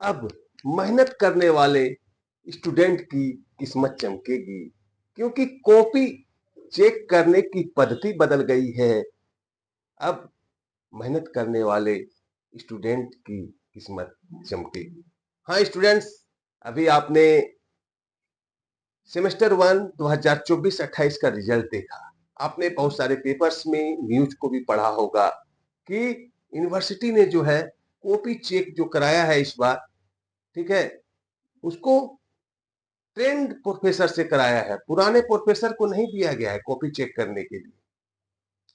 अब मेहनत करने वाले स्टूडेंट की किस्मत चमकेगी, क्योंकि कॉपी चेक करने की पद्धति बदल गई है। अब मेहनत करने वाले स्टूडेंट की किस्मत चमकेगी। हाँ स्टूडेंट्स, अभी आपने सेमेस्टर 1 2024-28 का रिजल्ट देखा। आपने बहुत सारे पेपर्स में, न्यूज को भी पढ़ा होगा कि यूनिवर्सिटी ने जो है कॉपी चेक जो कराया है इस बार, ठीक है, उसको ट्रेंड प्रोफेसर से कराया है। पुराने प्रोफेसर को नहीं दिया गया है कॉपी चेक करने के लिए,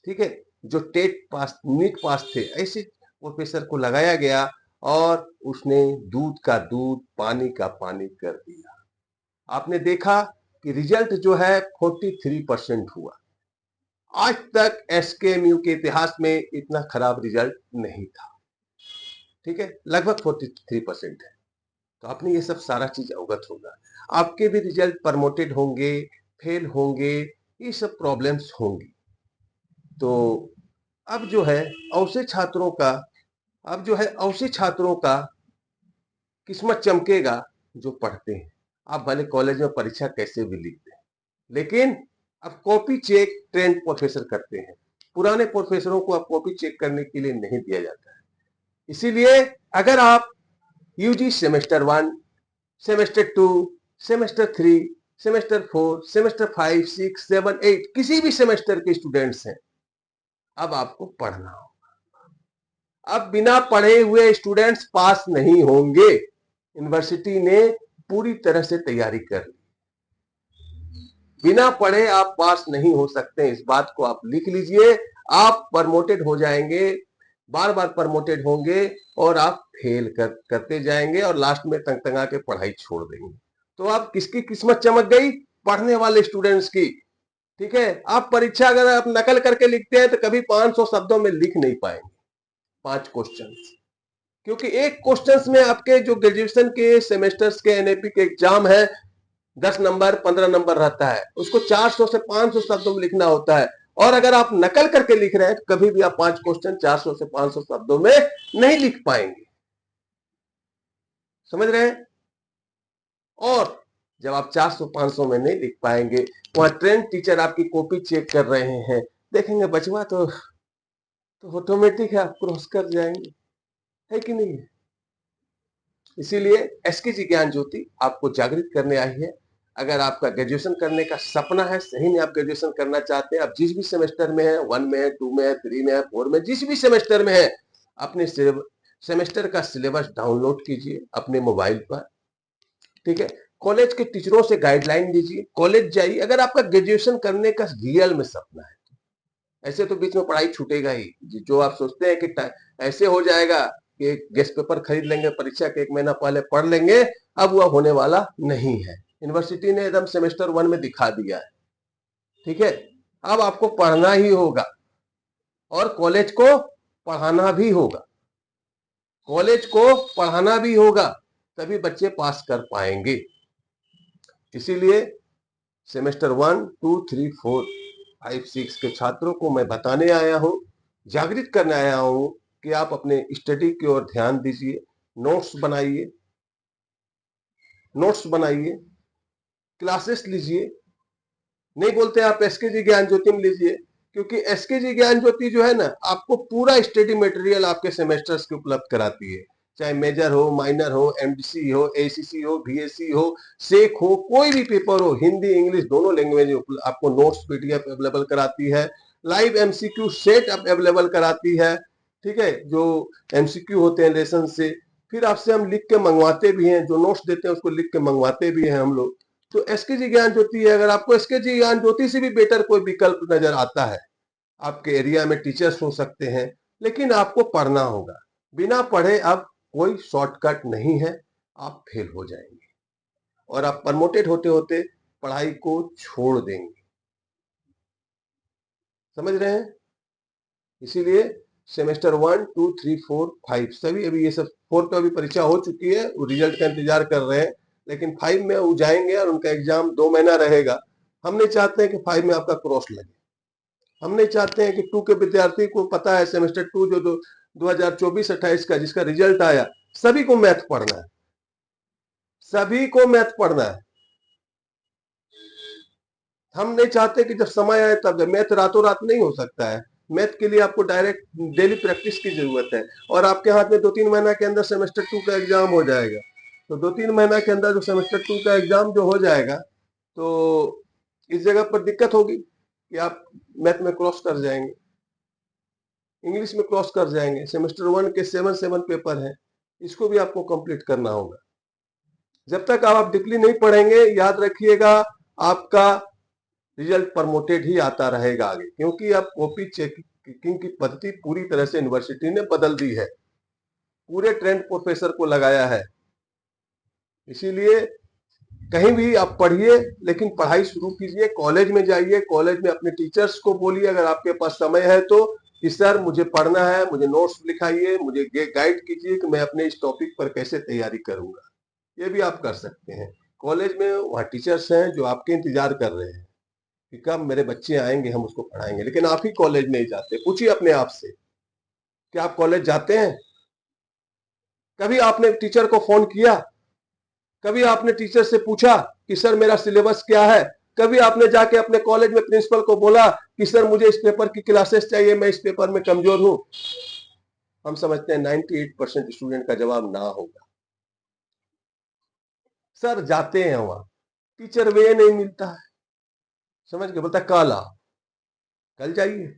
ठीक है। जो टेट पास, नीट पास थे, ऐसे प्रोफेसर को लगाया गया और उसने दूध का दूध, पानी का पानी कर दिया। आपने देखा कि रिजल्ट जो है 43% हुआ। आज तक एसकेएमयू के इतिहास में इतना खराब रिजल्ट नहीं था, ठीक है, लगभग 43% है। तो आपने ये सब सारा चीज अवगत होगा। आपके भी रिजल्ट प्रमोटेड होंगे, फेल होंगे, ये सब प्रॉब्लम्स होंगी। तो अब जो है ऐसे छात्रों का किस्मत चमकेगा जो पढ़ते हैं। आप भले कॉलेज में परीक्षा कैसे भी लिखते हैं, लेकिन अब कॉपी चेक ट्रेंड प्रोफेसर करते हैं। पुराने प्रोफेसरों को अब कॉपी चेक करने के लिए नहीं दिया जाता है। इसीलिए अगर आप UG semester 1, semester 2, semester 3, semester 4, semester 5, 6, 7, 8 किसी भी सेमेस्टर के स्टूडेंट्स हैं, अब आपको पढ़ना होगा। अब बिना पढ़े हुए स्टूडेंट्स पास नहीं होंगे। यूनिवर्सिटी ने पूरी तरह से तैयारी कर ली। बिना पढ़े आप पास नहीं हो सकते, इस बात को आप लिख लीजिए। आप प्रमोटेड हो जाएंगे, बार बार प्रमोटेड होंगे और आप फेल करते जाएंगे और लास्ट में तंग तंगा के पढ़ाई छोड़ देंगे। तो आप किसकी किस्मत चमक गई? पढ़ने वाले स्टूडेंट्स की, ठीक है। आप परीक्षा अगर आप नकल करके लिखते हैं तो कभी 500 शब्दों में लिख नहीं पाएंगे 5 क्वेश्चन, क्योंकि एक क्वेश्चन में आपके जो ग्रेजुएशन के सेमेस्टर्स के एनएपी के एग्जाम है 10 नंबर 15 नंबर रहता है, उसको 400 से 500 शब्दों में लिखना होता है। और अगर आप नकल करके लिख रहे हैं तो कभी भी आप 5 क्वेश्चन 400 से 500 शब्दों में नहीं लिख पाएंगे। समझ रहे हैं? और जब आप 400-500 में नहीं लिख पाएंगे, वहां ट्रेंड टीचर आपकी कॉपी चेक कर रहे हैं, देखेंगे बचवा तो ऑटोमेटिक है, आप क्रॉस कर जाएंगे, है कि नहीं है? इसीलिए एसकेजी ज्ञान ज्योति आपको जागृत करने आई है। अगर आपका ग्रेजुएशन करने का सपना है, सही में आप ग्रेजुएशन करना चाहते हैं, आप जिस भी सेमेस्टर में है, 1 में है, 2 में है, 3 में है, 4 में, जिस भी सेमेस्टर में है, अपने सेमेस्टर का सिलेबस डाउनलोड कीजिए अपने मोबाइल पर, ठीक है। कॉलेज के टीचरों से गाइडलाइन लीजिए, कॉलेज जाइए। अगर आपका ग्रेजुएशन करने का रियल में सपना है, ऐसे तो बीच में पढ़ाई छूटेगा ही। जो आप सोचते हैं कि ऐसे हो जाएगा कि गेस्ट पेपर खरीद लेंगे, परीक्षा के 1 महीना पहले पढ़ लेंगे, अब वह होने वाला नहीं है। यूनिवर्सिटी ने एकदम सेमेस्टर 1 में दिखा दिया है, ठीक है। अब आपको पढ़ना ही होगा और कॉलेज को पढ़ाना भी होगा, कॉलेज को पढ़ाना भी होगा, तभी बच्चे पास कर पाएंगे। इसीलिए सेमेस्टर 1, 2, 3, 4, 5, 6 के छात्रों को मैं बताने आया हूं, जागृत करने आया हूं कि आप अपने स्टडी की ओर ध्यान दीजिए। नोट्स बनाइए, क्लासेस लीजिए। नहीं बोलते आप एसकेजी ज्ञान ज्योति में लीजिए, क्योंकि एसकेजी ज्ञान ज्योति जो है ना, आपको पूरा स्टडी मटेरियल आपके सेमेस्टर्स के उपलब्ध कराती है। चाहे मेजर हो, माइनर हो, एमडीसी हो, एसीसी हो, बीएससी हो, सेक हो, कोई भी पेपर हो, हिंदी इंग्लिश दोनों लैंग्वेज आपको नोट्स पीडीएफ अवेलेबल कराती है। लाइव एमसीक्यू सेट अवेलेबल कराती है, ठीक है, जो एमसीक्यू होते हैं लेसन से। फिर आपसे हम लिख के मंगवाते भी हैं, जो नोट्स देते हैं उसको लिख के मंगवाते भी हैं हम लोग। तो एसकेजी ज्ञान ज्योति है। अगर आपको एसकेजी ज्ञान ज्योति से भी बेटर कोई विकल्प नजर आता है, आपके एरिया में टीचर्स हो सकते हैं, लेकिन आपको पढ़ना होगा। बिना पढ़े अब कोई शॉर्टकट नहीं है, आप फेल हो जाएंगे और आप प्रमोटेड होते होते पढ़ाई को छोड़ देंगे। समझ रहे हैं? इसीलिए सेमेस्टर 1, 2, 3, 4, 5 सभी, अभी ये सब 4 का भी परीक्षा हो चुकी है, वो रिजल्ट का इंतजार कर रहे हैं, लेकिन 5 में वो जाएंगे और उनका एग्जाम 2 महीना रहेगा। हम नहीं चाहते हैं कि 5 में आपका क्रॉस लगे। हम नहीं चाहते हैं कि 2 के विद्यार्थी को पता है सेमेस्टर 2 जो 2024-28 का जिसका रिजल्ट आया, सभी को मैथ पढ़ना है, सभी को मैथ पढ़ना है। हम नहीं चाहते कि जब समय आए तब, मैथ रातों रात नहीं हो सकता है। मैथ के लिए आपको डायरेक्ट डेली प्रैक्टिस की जरूरत है, और आपके हाथ में 2-3 महीना के अंदर सेमेस्टर 2 का एग्जाम हो जाएगा। तो 2-3 महीना के अंदर जो सेमेस्टर 2 का एग्जाम जो हो जाएगा, तो इस जगह पर दिक्कत होगी कि आप मैथ में क्रॉस कर जाएंगे, इंग्लिश में क्रॉस कर जाएंगे। सेमेस्टर 1 के 7 पेपर हैं, इसको भी आपको कंप्लीट करना होगा। जब तक आप डीपली नहीं पढ़ेंगे, याद रखिएगा, आपका रिजल्ट प्रमोटेड ही आता रहेगा आगे, क्योंकि अब कॉपी चेकिंग की पद्धति पूरी तरह से यूनिवर्सिटी ने बदल दी है, पूरे ट्रेंड प्रोफेसर को लगाया है। इसीलिए कहीं भी आप पढ़िए, लेकिन पढ़ाई शुरू कीजिए, कॉलेज में जाइए, कॉलेज में अपने टीचर्स को बोलिए अगर आपके पास समय है तो, कि सर मुझे पढ़ना है, मुझे नोट्स लिखाइए, मुझे गाइड कीजिए कि मैं अपने इस टॉपिक पर कैसे तैयारी करूंगा। ये भी आप कर सकते हैं। कॉलेज में वहाँ टीचर्स हैं जो आपके इंतजार कर रहे हैं कि कब मेरे बच्चे आएंगे, हम उसको पढ़ाएंगे, लेकिन आप ही कॉलेज नहीं जाते। पूछिए अपने आप से कि आप कॉलेज जाते हैं? कभी आपने टीचर को फोन किया? कभी आपने टीचर से पूछा कि सर मेरा सिलेबस क्या है? कभी आपने जाके अपने कॉलेज में प्रिंसिपल को बोला कि सर मुझे इस पेपर की क्लासेस चाहिए, मैं इस पेपर में कमजोर हूं? हम समझते हैं 98% स्टूडेंट का जवाब ना होगा। सर जाते हैं वहां, टीचर वे नहीं मिलता है, समझ के बोलता कल आओ, कल जाइए,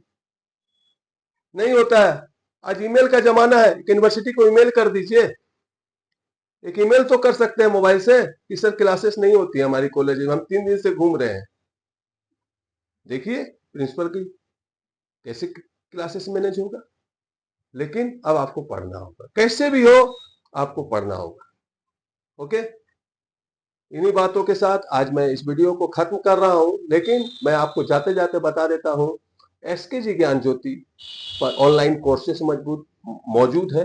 नहीं होता है। आज ईमेल का जमाना है, यूनिवर्सिटी को ईमेल कर दीजिए, एक ईमेल तो कर सकते हैं मोबाइल से कि सर क्लासेस नहीं होती है हमारी कॉलेज में, हम 3 दिन से घूम रहे हैं। देखिए प्रिंसिपल की कैसे क्लासेस मैनेज होगा। लेकिन अब आपको पढ़ना होगा, कैसे भी हो आपको पढ़ना होगा। ओके, इन्हीं बातों के साथ आज मैं इस वीडियो को खत्म कर रहा हूं, लेकिन मैं आपको जाते जाते बता देता हूं, एसकेजी ज्ञान ज्योति पर ऑनलाइन कोर्सेस मौजूद है,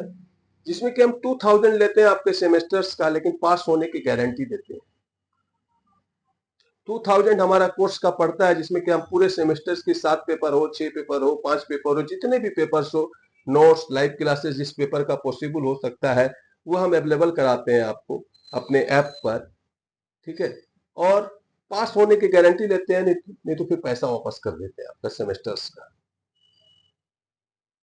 जिसमें कि हम 2000 लेते हैं आपके सेमेस्टर्स का, लेकिन पास होने की गारंटी देते हैं। 2000 हमारा कोर्स का पड़ता है, जिसमें कि हम पूरे सेमेस्टर्स की 7 पेपर हो, 6 पेपर हो, 5 पेपर हो, जितने भी पेपर्स हो, नोट्स, लाइव क्लासेस, जिस पेपर का पॉसिबल हो सकता है वो हम अवेलेबल कराते हैं आपको अपने ऐप पर। ठीक है, और पास होने की गारंटी लेते हैं, नहीं तो फिर पैसा वापस कर देते हैं आपका सेमेस्टर्स का।